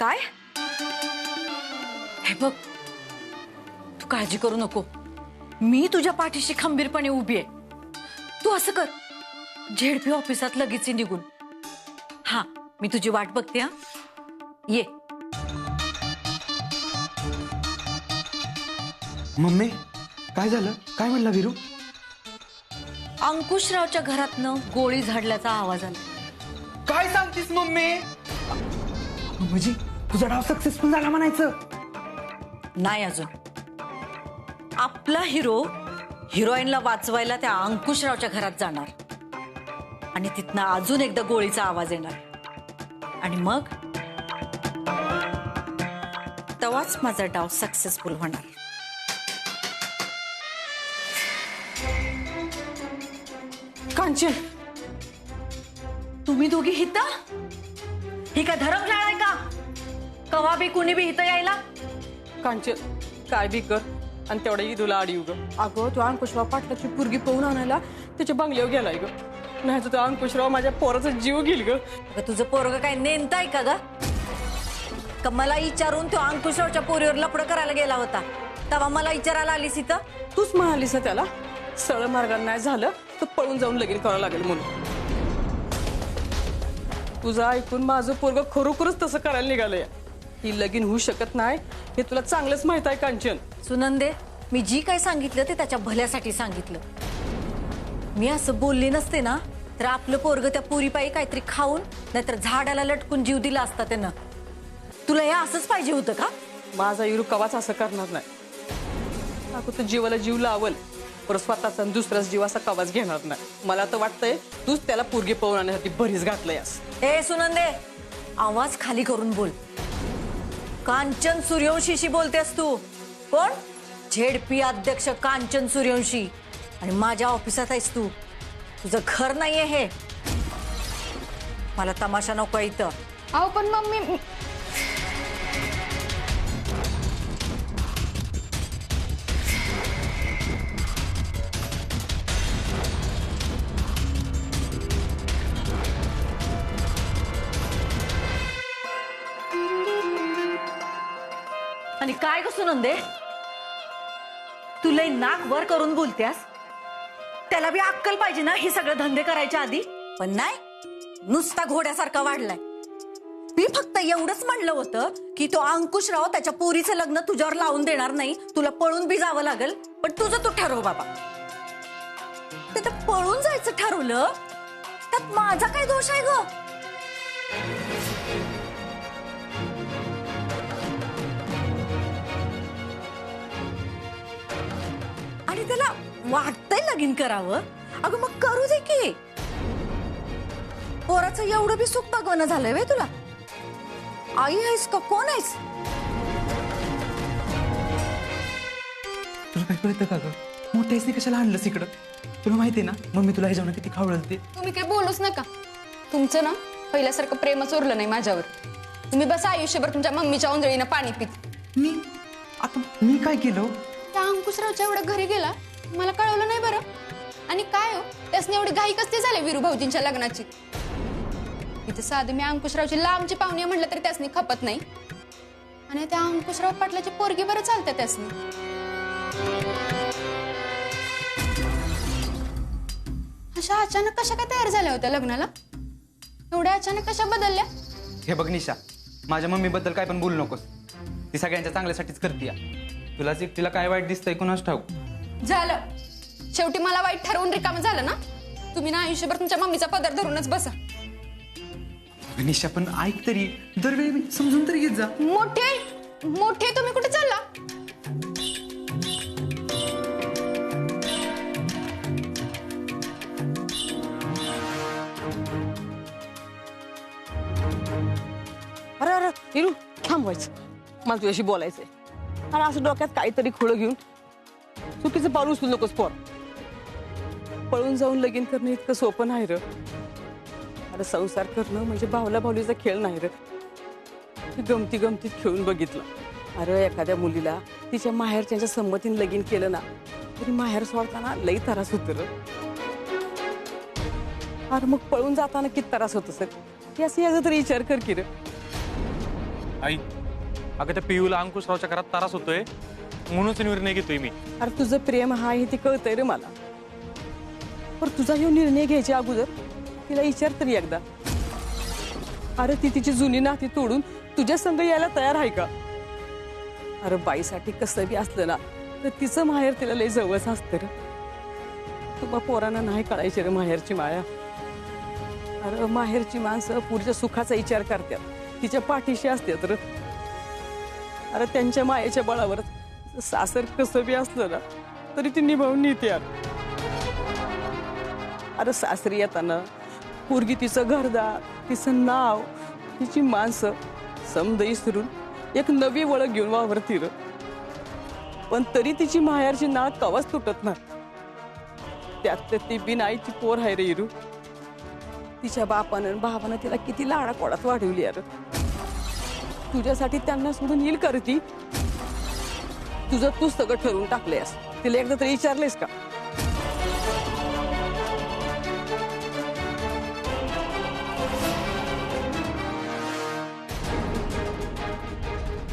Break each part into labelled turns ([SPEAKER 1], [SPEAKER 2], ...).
[SPEAKER 1] काय? हे बघ, तू काळजी करू नको, मी तुझ्या पाठीशी खंबीरपणे उभी आहे. तू असं कर, झेडपी ऑफिसात लगेच निघून. हा, मी तुझी वाट बघते. हा, ये.
[SPEAKER 2] मम्मी काय झालं? काय म्हणला वीरू?
[SPEAKER 1] अंकुशरावच्या घरातनं गोळी झाडल्याचा आवाज आला.
[SPEAKER 2] काय सांगतीस मम्मी? म्हणजे तुझा डाव सक्सेसफुल झाला म्हणायचं?
[SPEAKER 1] नाही अजून. आपला हिरो हिरोईनला वाचवायला त्या अंकुशरावच्या घरात जाणार आणि तिथनं अजून एकदा गोळीचा आवाज येणार आणि मग तेव्हाच माझा डाव सक्सेसफुल होणार. कांचन, तुम्ही दोघी हिता? ही काय धर्मशाळा आहे का? कवा बी कुणी बी हित यायला?
[SPEAKER 3] कांचन, काय बी कर आणि तेवढा तुला आडी उग. अगं, तो अंकुशराव पाटलाची पुरगी पळून आणायला त्याच्या बंगल्यावर गेलाय ग. नाही तर तो अंकुशराव माझ्या पोराचा जीव घेईल ग.
[SPEAKER 1] तुझं पोरग काय नेमताय का ग? का मला विचारून तो अंकुशरावच्या पोरीवर लपड करायला गेला होता, तेव्हा मला विचारायला आलीस इथं?
[SPEAKER 3] तूच म्हणालीस ना त्याला सरळ मार्गाने नाही झालं तर पळून जाऊन लगीन करावं लागेल म्हणून. तुझं ऐकून माझं पोरग खरोखरच तसं करायला निघालंय. ही लगीन होऊ शकत नाही हे तुला चांगलंच माहित आहे कांचन.
[SPEAKER 1] सुनंदे, मी जी काय सांगितलं ते त्याच्या भल्यासाठी सांगितलं. मी असं बोलली नसते ना तर आपलं पोरग त्या पोरीपायी काहीतरी खाऊन नाहीतर झाडाला लटकून जीव दिला असता त्यानं. तुला हे असंच पाहिजे होतं का?
[SPEAKER 3] माझा इरू कवाच असं करणार नाही. अगं, तू जीवाला जीव लावल पर स्वतःचा दुसऱ्याच जीवाचा कवाच घेणार नाही. मला तर वाटतंय तूच त्याला पोरगी पळून आणण्यासाठी भरीस घातलंयस.
[SPEAKER 1] ए सुनंदे, आवाज खाली करून बोल. कांचन सूर्यवंशीशी बोलतेस तू? कोण? झेडपी अध्यक्ष कांचन सूर्यवंशी. आणि माझ्या ऑफिसात आहेस तू. तुझं घर नाहीये हे. मला तमाशा नको इथं.
[SPEAKER 4] अहो पण मम्मी,
[SPEAKER 1] आणि काय ग सुनंदे, तुला नाक वर करून बोलतेस? त्याला बी अक्कल पाहिजे ना ही सगळे धंदे करायच्या आधी. पण नाही, नुसता घोड्यासारखा वाढलाय. मी फक्त एवढंच म्हणलं होतं की तो अंकुशराव त्याच्या पोरीचं लग्न तुझ्यावर लावून देणार नाही, तुला पळून बी जावं लागेल. पण तुझं तू ठरव बाबा. ते तर पळून जायचं ठरवलं, त्यात माझा काय दोष आहे ग? आणि त्याला वाटतंय लगीन करावं. अगं मग करू दे की. पोराचं एवढं बी सुख बघवणं झालंय वे तुला? आई आहेस का कोण आहेस?
[SPEAKER 2] तुला काय कळतं का ग? मोठ्यासनी कशाला आणलंस इकडं? तुला माहितीये ना मम्मी तुला ह्याच्यावर किती खावळते.
[SPEAKER 4] तुम्ही काही बोलूच नका. तुमचं ना पहिल्यासारखं प्रेमच उरलं नाही माझ्यावर. तुम्ही बस आयुष्यभर तुमच्या मम्मीच्या ओंजळीनं पाणी पित.
[SPEAKER 2] मी काय केलं?
[SPEAKER 4] त्या अंकुशरावच्या एवढ्या घरी गेला, मला कळवलं नाही बरं. आणि काय हो, त्यासने एवढी घाई कसली झाली वीरू भाऊजींच्या लग्नाची? इथे साधं मी अंकुशरावची लांबची पाहुणी म्हटलं तरी त्यासनी खपत नाही. आणि त्या अंकुशराव पाटलाची पोरगी बरं चालते त्यासनी. अशा अचानक कशा काय तयार झाल्या होत्या लग्नाला? एवढ्या अचानक कशा बदलल्या?
[SPEAKER 2] हे बघ निशा, माझ्या मम्मीबद्दल काय पण बोलू नकोस. ती सगळ्यांच्या चांगल्यासाठीच करते. तुलाच एकटीला काय वाईट दिसतंय कुणाच ठाऊक.
[SPEAKER 4] झालं, शेवटी मला वाईट ठरवून रिकामं झालं ना. तुम्ही ना आयुष्यभर तुमच्या मम्मीचा पदर धरूनच बसा.
[SPEAKER 2] निशा पण ऐक तरी, दरवेळी मी समजून तरी घेत जा.
[SPEAKER 4] मोठे मोठे तुम्ही कुठे चालला?
[SPEAKER 3] अरे अरे हिरू, थांबवायचं. मला तुझ्याशी बोलायचंय. आणि असं डोक्यात काहीतरी खुळं घेऊन चुकीचं पाऊल उचलू नकोस. पळून जाऊन लगीन करणं इतकं सोपं नाही र. अरे संसार करणं म्हणजे भावला भावलीचा खेळ नाही र. गमती गमतीत खेळून बघितलं. अरे एखाद्या मुलीला तिच्या माहेरच्या संमतीने लगीन केलं ना तरी माहेर सोडताना लई त्रास होत र. अरे मग पळून जाताना किती त्रास होत असेल हे असं याचा तरी विचार कर की र.
[SPEAKER 5] आई, अगं त्या पियूला अंकुशरावच्या घरात त्रास होतोय म्हणूनच निर्णय घेतोय मी.
[SPEAKER 3] अरे तुझं प्रेम हा आहे ते कळतंय रे मला, पण तुझा ह्यो निर्णय घ्यायच्या अगोदर तिला विचार तरी एकदा. अरे ती तिची जुनी नाती तोडून तुझ्या संग यायला तयार आहे का? अरे बाईसाठी कसं बी असलं ना तर तिचं माहेर तिला लय जवळच असतं रे. तुम्हा पोरांना नाही कळायची रे माहेरची माया. अरे माहेरची माणसं पुढच्या सुखाचा विचार करतात, तिच्या पाठीशी असतात रे. अरे त्यांच्या मायेच्या बळावर सासर कसं बी असलं ना तरी ती निभावून नेत्यात. अरे सासरी येताना पोरगी तिचं घरदार, तिचं नाव, तिची माणसं समद विसरून एक नवी ओळख घेऊन वावरती र. पण तरी तिची माहेरची नाळ कवाच तुटत नाही. त्यात ती बिन आईची पोर आहे रे इरू. तिच्या बापानं भावानं तिला किती लाडाकोडात वाढवली यार. तुझ्यासाठी त्यांना सोडून येईल कर ती? तुझं तूच सगळं ठरवून टाकलेस. तिला एकदा तरी विचारलेस का?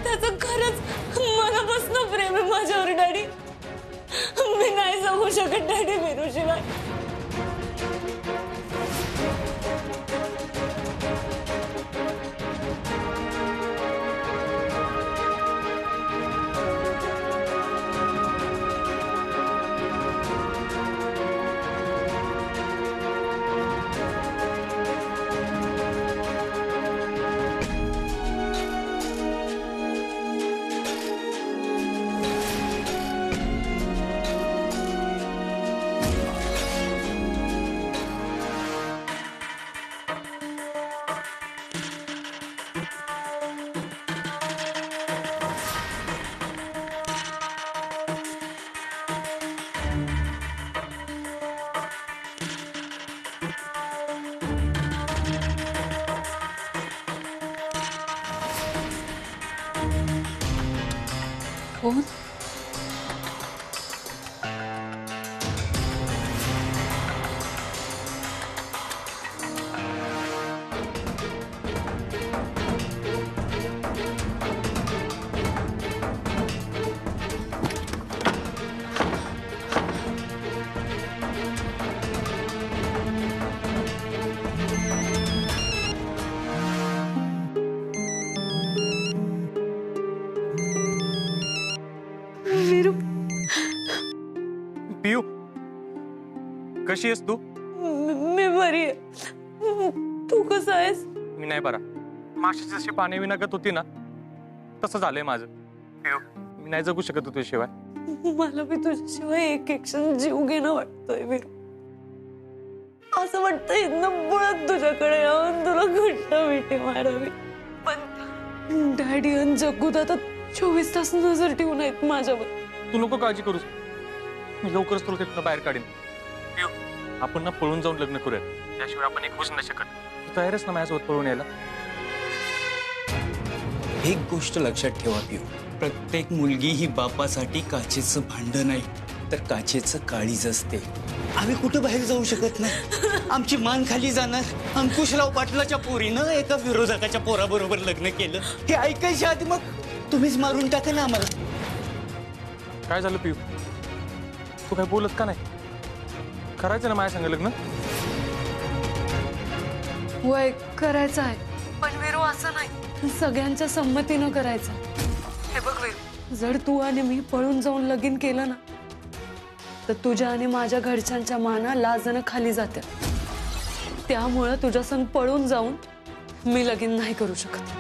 [SPEAKER 6] त्याचं खरंच मनापासून प्रेम आहे माझ्यावर डॅडी. मी नाही जगू शकत डॅडी वीरूशिवाय.
[SPEAKER 4] कोण?
[SPEAKER 5] पियू, कशी आहेस तू?
[SPEAKER 6] मी बरी आहे. तू कसं आहेस?
[SPEAKER 5] मी नाही बरा. माशाची जशी पाणी विनागत होती ना तसं झालंय माझं. पियू, मी नाही जगू शकत तुझ्याशिवाय.
[SPEAKER 6] मला बी तुझ्याशिवाय एक एक क्षण जीव घेणं वाटतोय वीरू. असं वाटतंय इथनं बुळत तुझ्याकडे येऊन तुला घट्ट मिठी मारावी. पण डॅडी आणि जग्गू दादा 24 तास नजर ठेवून आहेत माझ्यावर.
[SPEAKER 5] तू नको काळजी करूस, मी लवकरच तुला तिथनं बाहेर काढीन. पियू, आपण ना पळून जाऊन लग्न करूया. त्याशिवाय आपण एक होऊच नाही शकत. तू तयारच ना माझ्यासोबत पळून यायला?
[SPEAKER 7] एक गोष्ट लक्षात ठेवा पिऊ, प्रत्येक मुलगी ही बापासाठी काचेचं भांड नाही तर काचेचं काळीज असते. आम्ही कुठं बाहेर जाऊ शकत नाही. आमची मान खाली जाणार. अंकुशराव पाटलाच्या पोरीनं एका विरोधकाच्या पोराबरोबर लग्न केलं हे ऐकायच्या आधी मग तुम्हीच मारून टाका ना आम्हाला.
[SPEAKER 5] काय झालं पियू? तू काय बोलत का नाही? करायचं ना माझ्या संग लग्न?
[SPEAKER 6] वय करायचं आहे, पण वीरू असं नाही, सगळ्यांच्या संमतीनं करायचं. हे बघ वीरू, जर तू आणि मी पळून जाऊन लगीन केलं ना तर तुझ्या आणि माझ्या घरच्यांच्या माना लाजनं खाली जात्या. त्यामुळं तुझ्या संग पळून जाऊन मी लगीन नाही करू शकत.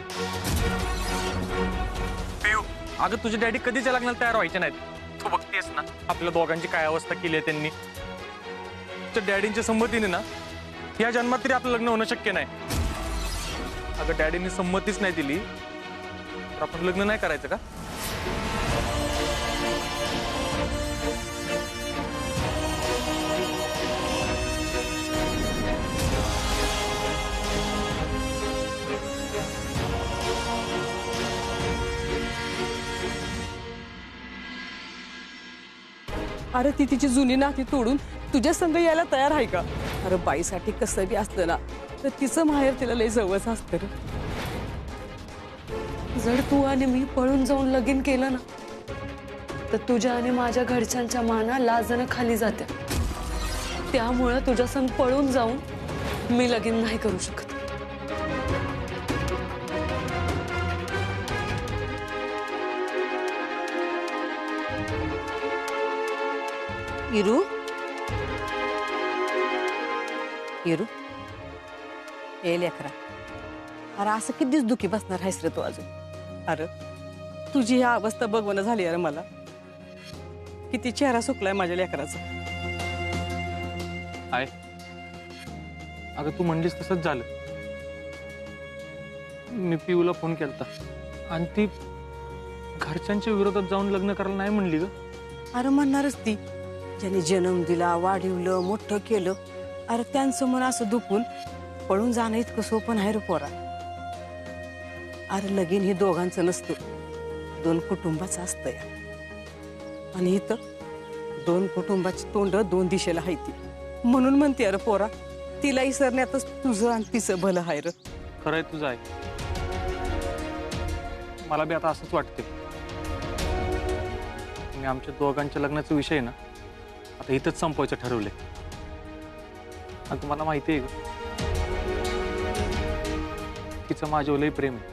[SPEAKER 5] पियू, अगं तुझे डॅडी कधीच्या लग्नाला तयार व्हायचे नाहीत. तू बघतेस ना आपल्या दोघांची काय अवस्था केली आहे त्यांनी. तर डॅडींच्या संमतीने ना या जन्मात तरी आपलं लग्न होणं शक्य नाही. अगं डॅडींनी संमतीच नाही दिली तर आपण लग्न नाही करायचं का?
[SPEAKER 3] अरे ती तिची जुनी नाती तोडून तुझ्या संग यायला तयार आहे का? अरे बाईसाठी कसं बी असलं ना तर तिचं माहेर तिला लय जवळच असतं रे.
[SPEAKER 6] जर तू आणि मी पळून जाऊन लगीन केलं ना तर तुझ्या आणि माझ्या घरच्यांच्या माना लाजणं खाली जाते. त्यामुळं तुझ्या संग पळून जाऊन मी लगीन नाही करू शकत.
[SPEAKER 3] इरू इरू ये लेकरा, अरे असं किती दिवस दुखी बसणार आहेस रे तू अजून? अरे तुझी ही अवस्था बघवणं झाली अरे मला. किती चेहरा सुकलाय माझ्या लेकराचा.
[SPEAKER 5] आहे अगं तू म्हणलीस तसंच झालं. मी पिऊला फोन केलता आणि ती घरच्यांच्या विरोधात जाऊन लग्न करायला नाही म्हणली ग.
[SPEAKER 3] अरे म्हणणारच ती, ज्याने जन्म दिला, वाढवलं, मोठं केलं, अरे त्यांसमोर असं दुखून पळून जाणं इतकं सोपं नाही रे पोरा. अरे लगीन हे दोघांचं नसतं, दोन कुटुंबाचं असतं या. आणि इथं दोन कुटुंबाची तोंड दोन दिशेला आहे ती. म्हणून म्हणते अरे पोरा, तिला इसरण्यातच तुझं आणि तिचं भलं आहे र.
[SPEAKER 5] खरंय तुझं आहे. मला बी आता असंच वाटते. मी आमच्या दोघांच्या लग्नाचा विषय ना आता इथंच संपवायचं ठरवलंय. आणि तुम्हाला माहिती आहे का, तिचं माझ्यावर लय प्रेम आहे.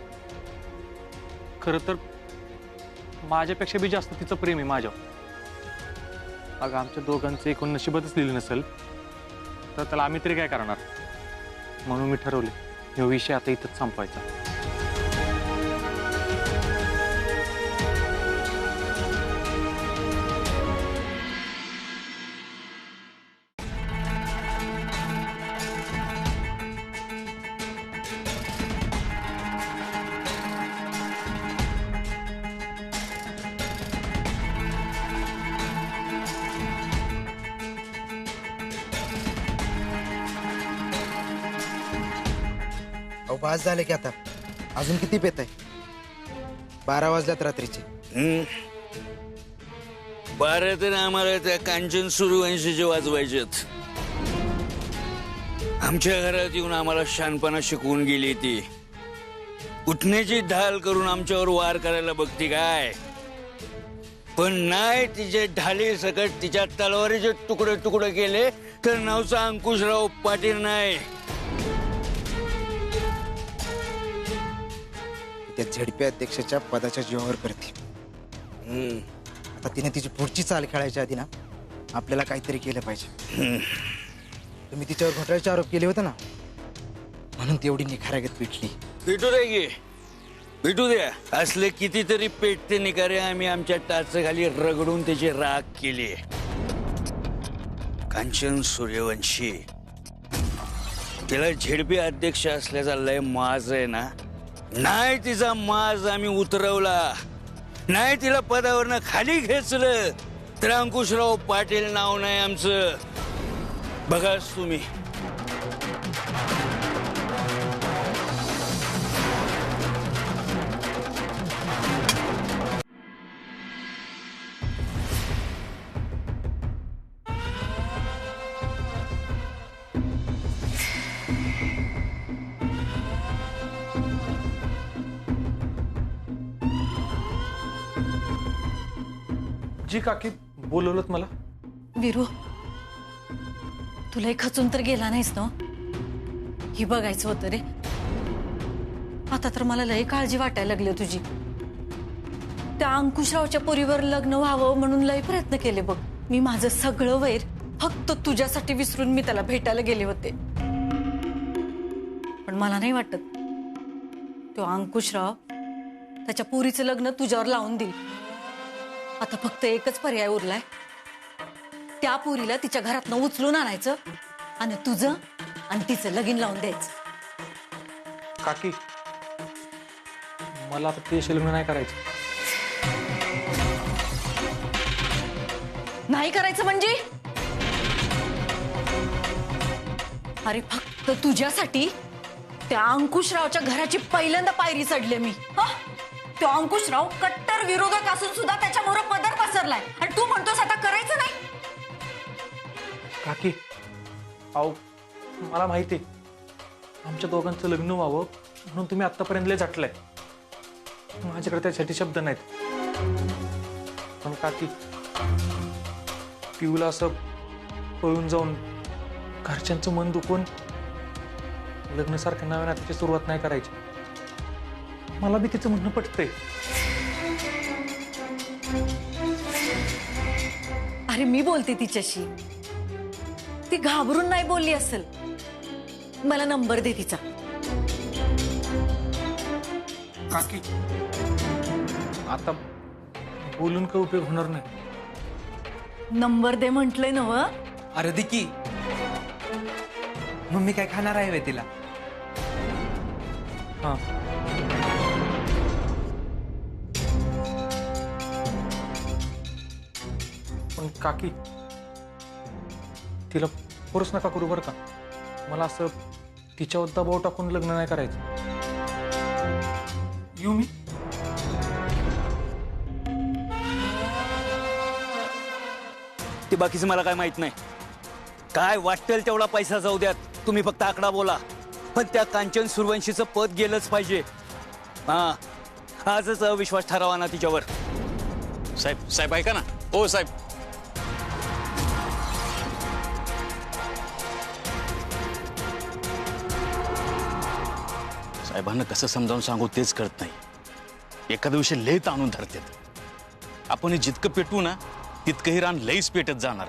[SPEAKER 5] खरं तर माझ्यापेक्षा बी जास्त तिचं प्रेम आहे माझ्यावर. अगं आमच्या दोघांचं एकूण नशिबातच लिहिलं नसेल तर त्याला आम्ही तरी काय करणार. म्हणून मी ठरवले हा विषय आता इथंच संपवायचा.
[SPEAKER 8] अहो बास झाले की आता, अजून किती पेत आहे? 12 वाजल्यात रात्रीचे.
[SPEAKER 7] 12 तर आम्हाला त्या कांचन सूर्यवंशीचे वाजवायचेत. आमच्या घरात येऊन आम्हाला शानपणा शिकवून गेली ती. उठण्याची ढाल करून आमच्यावर वार करायला बघती काय, पण नाही, तिचे ढाली सकट तिच्या तलवारीचे तुकडे तुकडे केले तर नावचा अंकुशराव पाटील नाही.
[SPEAKER 8] त्या झेडपी अध्यक्षाच्या पदाच्या जीवावर करते. आता तिने तिची पुढची चाल खेळायच्या आधी ना आपल्याला काहीतरी केलं पाहिजे. तुम्ही तिच्यावर घोटाळ्याचे आरोप केले होते ना, म्हणून तेवढी निखारागत पिटली.
[SPEAKER 7] भेटू दे गे, भेटू द्या. असले कितीतरी पेटते निकारे आम्ही आमच्या टाचाखाली रगडून त्याची राख केली. कांचन सूर्यवंशी तिला झेडपी अध्यक्ष असल्याचा लय माज आहे ना. नाही, तिचा माज आम्ही उतरवला नाही, तिला पदावरनं खाली खेचलं तर अंकुशराव पाटील नाव नाही आमचं. बघाच तुम्ही.
[SPEAKER 5] जी काकी बोलवलत मला.
[SPEAKER 1] विरू, तुलाही खचून तर गेला नाहीस ना? ही बघायचं होतं रे. आता तर मला लय काळजी वाटायला लागली तुझी. त्या अंकुशरावच्या पोरीवर लग्न व्हावं म्हणून लय प्रयत्न केले बघ मी. माझं सगळं वैर फक्त तुझ्यासाठी विसरून मी त्याला भेटायला गेले होते. पण मला नाही वाटत तो अंकुशराव त्याच्या पोरीचं लग्न तुझ्यावर लावून देईल. आता फक्त एकच पर्याय उरलाय, त्या पोरीला तिच्या घरातनं उचलून आणायचं आणि तुझं आणि तिचं लगीन लावून द्यायचं.
[SPEAKER 5] काकी मला आता ते लग्न नाही करायचं.
[SPEAKER 1] नाही करायचं म्हणजे? अरे फक्त तुझ्यासाठी त्या अंकुशरावच्या घराची पहिल्यांदा पायरी चढले मी. तो अंकुशराव कट्टर विरोधक असून सुद्धा त्याच्यामुळे पदर पसरलाय आणि तू म्हणतोस आता करायचं नाही.
[SPEAKER 5] काकी अहो मला माहिती आमच्या दोघांचं लग्न व्हावं म्हणून तुम्ही आतापर्यंत लय झटलाय. माझ्याकडे त्यासाठी शब्द नाहीत. पण काकी, पिऊला असं पळून जाऊन घरच्यांचं मन दुखवून लग्नासारख्या नव्या नात्याची सुरुवात नाही करायची. मला बी तिचं म्हणणं पटतंय.
[SPEAKER 1] अरे मी बोलते तिच्याशी, ती घाबरून नाही बोलली असेल. मला नंबर दे तिचा.
[SPEAKER 5] काकी, आता बोलून काही उपयोग होणार नाही.
[SPEAKER 1] नंबर दे म्हंटलंय ना व.
[SPEAKER 2] अरे दिकी, मम्मी काय खाणार आहे वे तिला?
[SPEAKER 5] हा, पण काकी, तिला फोर्स नका करू बरं का. मला असं तिच्यावर दबाव टाकून लग्न नाही करायचं. येऊ मी?
[SPEAKER 7] ते बाकीचं मला काय माहित नाही. काय वाटेल तेवढा पैसा जाऊ द्यात, तुम्ही फक्त आकडा बोला. पण त्या कांचन सूर्यवंशीचं पद गेलंच पाहिजे. हा, आजच अविश्वास ठरावा ना तिच्यावर.
[SPEAKER 9] साहेब, साहेब ऐका ना. हो साहेब, साहेबांना कसं समजावून सांगू तेच कळत नाही. एखाद्या दिवशी लय ताणून धरतात. आपण जितकं पेटवू ना तितकंही रान लईच पेटत जाणार.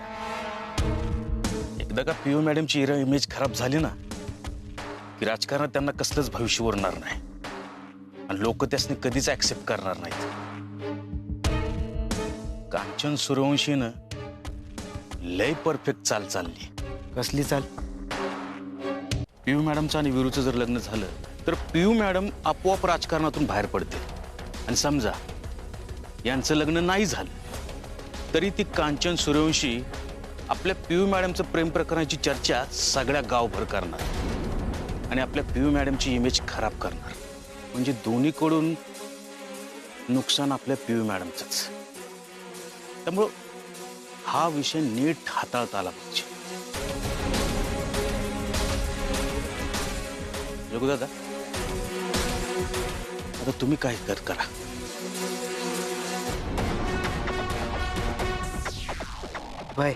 [SPEAKER 9] एकदा का पीओ मॅडमची इमेज खराब झाली ना की राजकारणात त्यांना कसलंच भविष्य उरणार नाही आणि लोक त्यासनी कधीच ऍक्सेप्ट करणार नाहीत. कांचन सूर्यवंशीनं लय परफेक्ट चाल चालली.
[SPEAKER 8] कसली चाल?
[SPEAKER 9] पीयू मॅडमचं आणि वीरूचं जर लग्न झालं तर पीयू मॅडम आपोआप राजकारणातून बाहेर पडते. आणि समजा यांचं लग्न नाही झालं तरी ती कांचन सूर्यवंशी आपल्या पीयू मॅडमचं प्रेम प्रकरणाची चर्चा सगळ्या गावभर करणार आणि आपल्या पीयू मॅडमची इमेज खराब करणार. म्हणजे दोन्हीकडून नुकसान आपल्या पीयू मॅडमचंच. त्यामुळं हा विषय नीट हाताळता आला पाहिजे. दादा, आता तुम्ही काय करा.
[SPEAKER 8] बाय,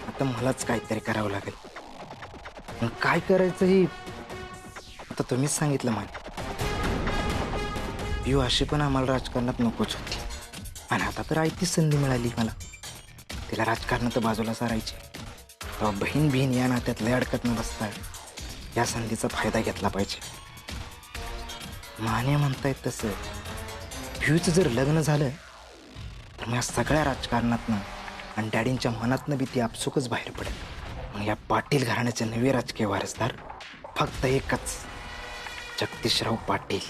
[SPEAKER 8] आता मलाच काहीतरी करावं लागेल. पण काय करायचं ही आता तुम्हीच सांगितलं मला. पिऊ अशी पण आम्हाला राजकारणात नकोच होती आणि आता तर आयती संधी मिळाली मला. तिला राजकारणात बाजूला सारायची. तेव्हा बहीण बहीण या नात्यात लय अडकत न बसता या संधीचा फायदा घेतला पाहिजे. माने म्हणतायत तसं पिऊचं जर लग्न झालं तर मग या सगळ्या राजकारणातनं आणि डॅडींच्या मनातनं बी ती आपसुकच बाहेर पडेल. मग या पाटील घराण्याचे नवे राजकीय वारसदार फक्त एकच, जगदीशराव पाटील.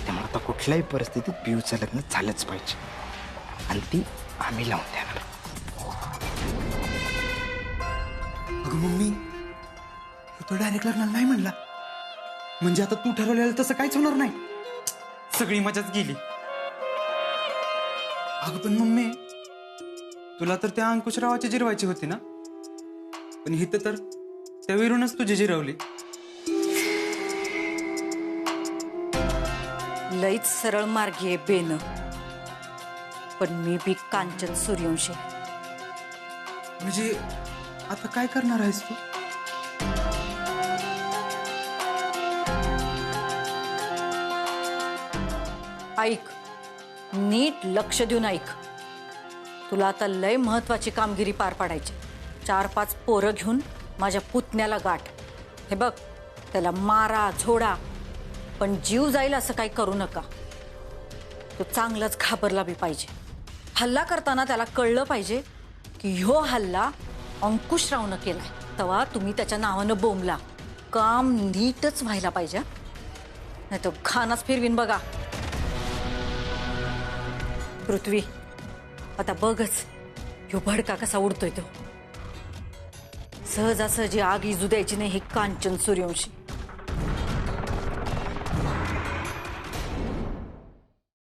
[SPEAKER 8] त्यामुळे आता कुठल्याही परिस्थितीत पिऊचं लग्न झालंच पाहिजे आणि ती आम्ही लावून देणार.
[SPEAKER 2] अगं मम्मी, तो डायरेक्ट लग्नाला नाही म्हणला म्हणजे आता तू ठरवलेलं तसं काहीच होणार नाही. सगळी मजाच गेली. अगं पण मम्मी, तुला तर त्या अंकुशरावाची जिरवायची होती ना, पण हिथं तर त्या वीरूनच तुझी जिरवली.
[SPEAKER 1] लईच सरळ मार्गी आहे बेन, पण मी बी कांचन सूर्यवंशी.
[SPEAKER 2] म्हणजे आता काय करणार आहेस तू?
[SPEAKER 1] ऐक, नीट लक्ष देऊन ऐक. तुला आता लय महत्वाची कामगिरी पार पाडायची. 4-5 पोरं घेऊन माझ्या पुतण्याला गाठ. हे बघ, त्याला मारा झोडा, पण जीव जाईल असं काही करू नका. तो चांगलाच घाबरला बी पाहिजे. हल्ला करताना त्याला कळलं पाहिजे की ह्यो हल्ला अंकुशरावनं केलाय. तेव्हा तुम्ही त्याच्या नावानं बोंबला. काम नीटच व्हायला पाहिजे, नाही तर खानाच फिरवीन बघा. पृथ्वी, आता बघच ह्यो भडका कसा उडतोय तो. सहजासहजी आग इजू द्यायची नाही ही कांचन सूर्यवंशी.